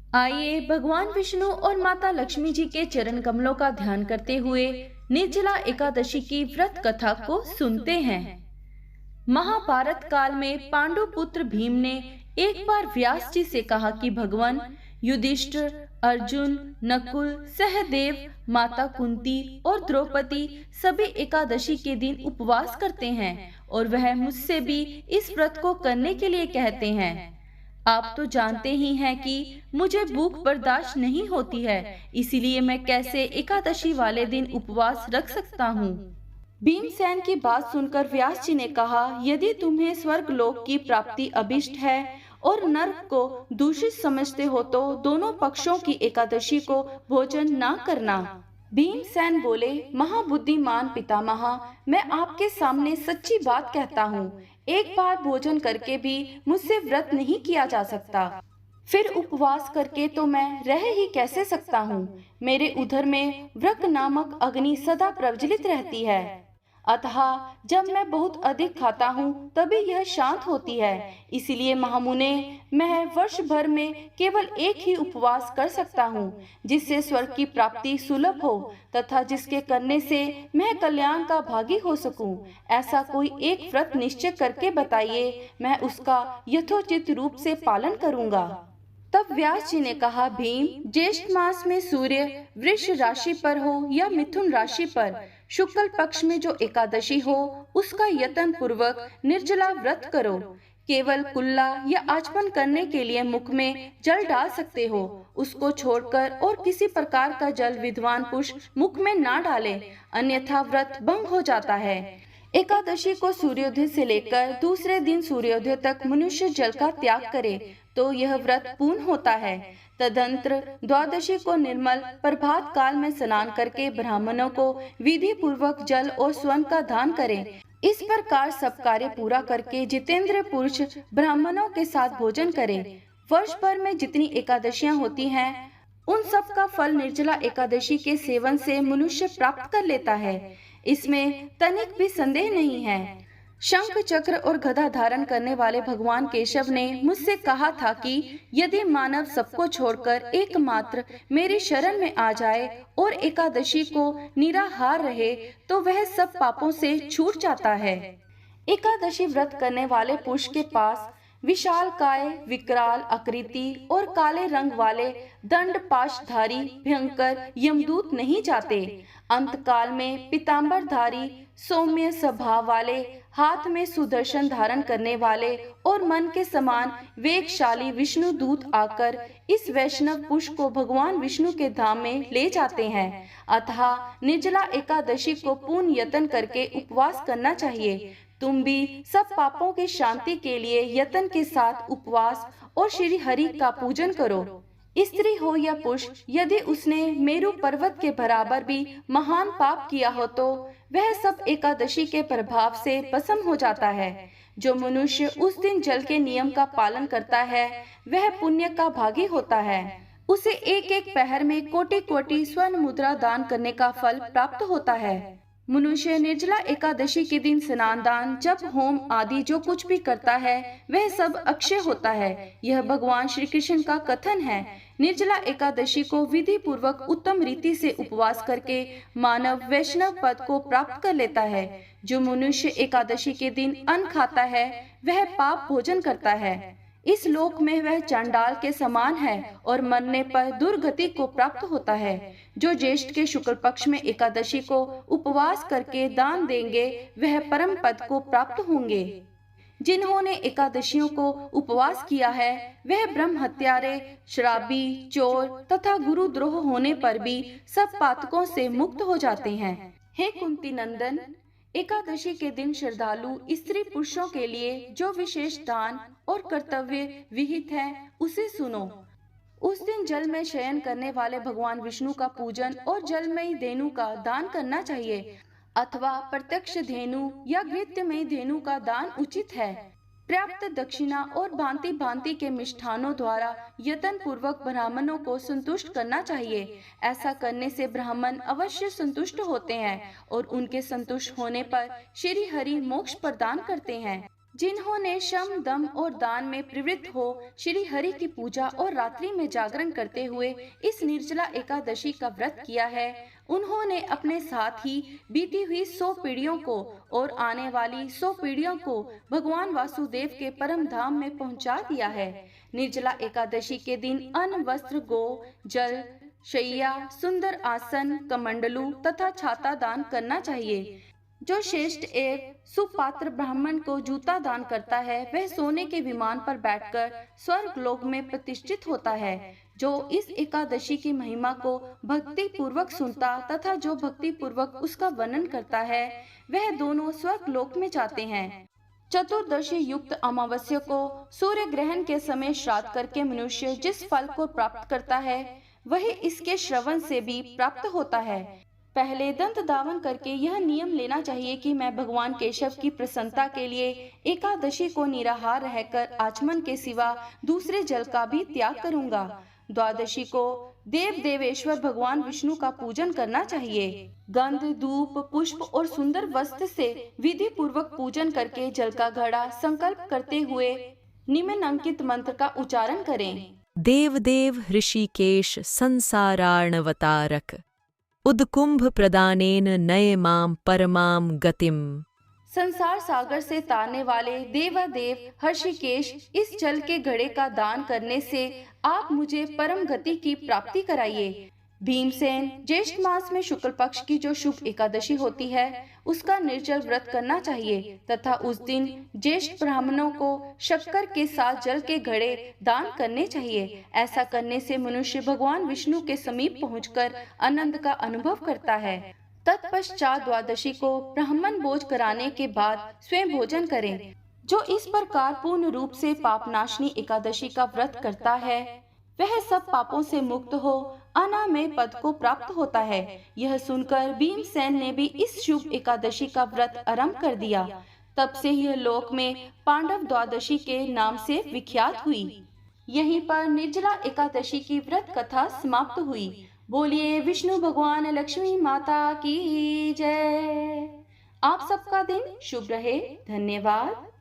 आइए भगवान विष्णु और माता लक्ष्मी जी के चरण कमलों का ध्यान करते हुए निर्जला एकादशी की व्रत कथा को सुनते हैं। महाभारत काल में पांडु पुत्र भीम ने एक बार व्यास जी से कहा कि भगवान युधिष्ठिर, अर्जुन, नकुल, सहदेव, माता कुंती और द्रौपदी सभी एकादशी के दिन उपवास करते हैं और वह मुझसे भी इस व्रत को करने के लिए कहते हैं। आप तो जानते ही हैं कि मुझे भूख बर्दाश्त नहीं होती है, इसीलिए मैं कैसे एकादशी वाले दिन उपवास रख सकता हूँ। भीमसेन की बात सुनकर व्यास जी ने कहा, यदि तुम्हें स्वर्ग लोक की प्राप्ति अभिष्ट है और नरक को दूषित समझते हो तो दोनों पक्षों की एकादशी को भोजन ना करना। भीमसेन बोले, महाबुद्धिमान पितामह, मैं आपके सामने सच्ची बात कहता हूँ। एक बार भोजन करके भी मुझसे व्रत नहीं किया जा सकता, फिर उपवास करके तो मैं रह ही कैसे सकता हूँ। मेरे उदर में व्रक नामक अग्नि सदा प्रज्वलित रहती है, अतः जब मैं बहुत अधिक खाता हूँ तभी यह शांत होती है। इसीलिए महामुने, मैं वर्ष भर में केवल एक ही उपवास कर सकता हूँ जिससे स्वर्ग की प्राप्ति सुलभ हो तथा जिसके करने से मैं कल्याण का भागी हो सकूं। ऐसा कोई एक व्रत निश्चय करके बताइए, मैं उसका यथोचित रूप से पालन करूँगा। तब व्यास जी ने कहा, भीम, ज्येष्ठ मास में सूर्य वृष राशि पर हो या मिथुन राशि पर शुक्ल पक्ष में जो एकादशी हो उसका यत्न पूर्वक निर्जला व्रत करो। केवल कुल्ला या आचमन करने के लिए मुख में जल डाल सकते हो, उसको छोड़कर और किसी प्रकार का जल विद्वान पुरुष मुख में ना डाले, अन्यथा व्रत भंग हो जाता है। एकादशी को सूर्योदय से लेकर दूसरे दिन सूर्योदय तक मनुष्य जल का त्याग करे तो यह व्रत पूर्ण होता है। तदंतर द्वादशी को निर्मल प्रभात काल में स्नान करके ब्राह्मणों को विधि पूर्वक जल और स्वर्ण का दान करें। इस प्रकार सब कार्य पूरा करके जितेंद्र पुरुष ब्राह्मणों के साथ भोजन करें। वर्ष भर में जितनी एकादशियां होती हैं, उन सब का फल निर्जला एकादशी के सेवन से मनुष्य प्राप्त कर लेता है, इसमें तनिक भी संदेह नहीं है। शंख चक्र और गदा धारण करने वाले भगवान केशव ने मुझसे कहा था कि यदि मानव सबको छोड़कर एकमात्र मेरी शरण में आ जाए और एकादशी को निराहार रहे तो वह सब पापों से छूट जाता है। एकादशी व्रत करने वाले पुरुष के पास विशाल काय, विकराल आकृति और काले रंग वाले दंड पाशधारी भयंकर यमदूत नहीं जाते। अंतकाल में पीतांबरधारी सौम्य स्वभाव वाले, हाथ में सुदर्शन धारण करने वाले और मन के समान वेगशाली विष्णु दूत आकर इस वैष्णव पुरुष को भगवान विष्णु के धाम में ले जाते हैं। अतः निर्जला एकादशी को पूर्ण यत्न करके उपवास करना चाहिए। तुम भी सब पापों की शांति के लिए यत्न के साथ उपवास और श्री हरि का पूजन करो। स्त्री हो या पुरुष, यदि उसने मेरु पर्वत के बराबर भी महान पाप किया हो तो वह सब एकादशी के प्रभाव से भस्म हो जाता है। जो मनुष्य उस दिन जल के नियम का पालन करता है वह पुण्य का भागी होता है। उसे एक एक पहर में कोटि कोटि स्वर्ण मुद्रा दान करने का फल प्राप्त होता है। मनुष्य निर्जला एकादशी के दिन स्नान दान, जप, होम आदि जो कुछ भी करता है वह सब अक्षय होता है। यह भगवान श्री कृष्ण का कथन है। निर्जला एकादशी को विधि पूर्वक उत्तम रीति से उपवास करके मानव वैष्णव पद को प्राप्त कर लेता है। जो मनुष्य एकादशी के दिन अन्न खाता है वह पाप भोजन करता है। इस लोक में वह चांडाल के समान है और मरने पर दुर्गति को प्राप्त होता है। जो ज्येष्ठ के शुक्ल पक्ष में एकादशी को उपवास करके दान देंगे वह परम पद को प्राप्त होंगे। जिन्होंने एकादशियों को उपवास किया है वह ब्रह्म हत्यारे, शराबी, चोर तथा गुरुद्रोह होने पर भी सब पातकों से मुक्त हो जाते हैं। हे कुंती नंदन, एकादशी के दिन श्रद्धालु स्त्री पुरुषों के लिए जो विशेष दान और कर्तव्य विहित है उसे सुनो। उस दिन जल में शयन करने वाले भगवान विष्णु का पूजन और जलमयी धेनु का दान करना चाहिए, अथवा प्रत्यक्ष धेनु या घृतमयी धेनु का दान उचित है। पर्याप्त दक्षिणा और भांति भांति के मिष्ठानों द्वारा यत्न पूर्वक ब्राह्मणों को संतुष्ट करना चाहिए। ऐसा करने से ब्राह्मण अवश्य संतुष्ट होते हैं और उनके संतुष्ट होने पर श्री हरि मोक्ष प्रदान करते हैं। जिन्होंने श्रम, दम और दान में प्रवृत्त हो श्री हरि की पूजा और रात्रि में जागरण करते हुए इस निर्जला एकादशी का व्रत किया है, उन्होंने अपने साथ ही बीती हुई 100 पीढ़ियों को और आने वाली 100 पीढ़ियों को भगवान वासुदेव के परम धाम में पहुंचा दिया है। निर्जला एकादशी के दिन अन्न, वस्त्र, गो, जल, शैया, सुंदर आसन, कमंडलू तथा छाता दान करना चाहिए। जो श्रेष्ठ एवं सुपात्र ब्राह्मण को जूता दान करता है, वह सोने के विमान पर बैठकर स्वर्ग लोक में प्रतिष्ठित होता है। जो इस एकादशी की महिमा को भक्ति पूर्वक सुनता तथा जो भक्ति पूर्वक उसका वर्णन करता है, वह दोनों स्वर्ग लोक में जाते हैं। चतुर्दशी युक्त अमावस्या को सूर्य ग्रहण के समय श्राद्ध करके मनुष्य जिस फल को प्राप्त करता है, वही इसके श्रवण से भी प्राप्त होता है। पहले दंत धावन करके यह नियम लेना चाहिए कि मैं भगवान केशव की प्रसन्नता के लिए एकादशी को निराहार रहकर आचमन के सिवा दूसरे जल का भी त्याग करूंगा। द्वादशी को देव देवेश्वर भगवान विष्णु का पूजन करना चाहिए। गंध, धूप, पुष्प और सुंदर वस्त्र से विधि पूर्वक पूजन करके जल का घड़ा संकल्प करते हुए निम्नांकित मंत्र का उच्चारण करें। देव देव ऋषिकेश संसारार्णवतारक उद्कुंभ प्रदानेन नये माम परमाम गतिम। संसार सागर से तारने वाले देवादेव हर्षिकेश, इस जल के घड़े का दान करने से आप मुझे परम गति की प्राप्ति कराइए। भीमसेन, ज्येष्ठ मास में शुक्ल पक्ष की जो शुभ एकादशी होती है, उसका निर्जल व्रत करना चाहिए तथा उस दिन ज्येष्ठ ब्राह्मणों को शक्कर के साथ जल के घड़े दान करने चाहिए। ऐसा करने से मनुष्य भगवान विष्णु के समीप पहुंचकर आनंद का अनुभव करता है। तत्पश्चात द्वादशी को ब्राह्मण भोज कराने के बाद स्वयं भोजन करें। जो इस प्रकार पूर्ण रूप से पापनाशनी एकादशी का व्रत करता है, वह सब पापों से मुक्त हो अनामय पद को प्राप्त होता है। यह सुनकर भीमसेन ने भी इस शुभ एकादशी का व्रत आरंभ कर दिया। तब से यह लोक में पांडव द्वादशी के नाम से विख्यात हुई। यहीं पर निर्जला एकादशी की व्रत कथा समाप्त हुई। बोलिए विष्णु भगवान लक्ष्मी माता की जय। आप सबका दिन शुभ रहे। धन्यवाद।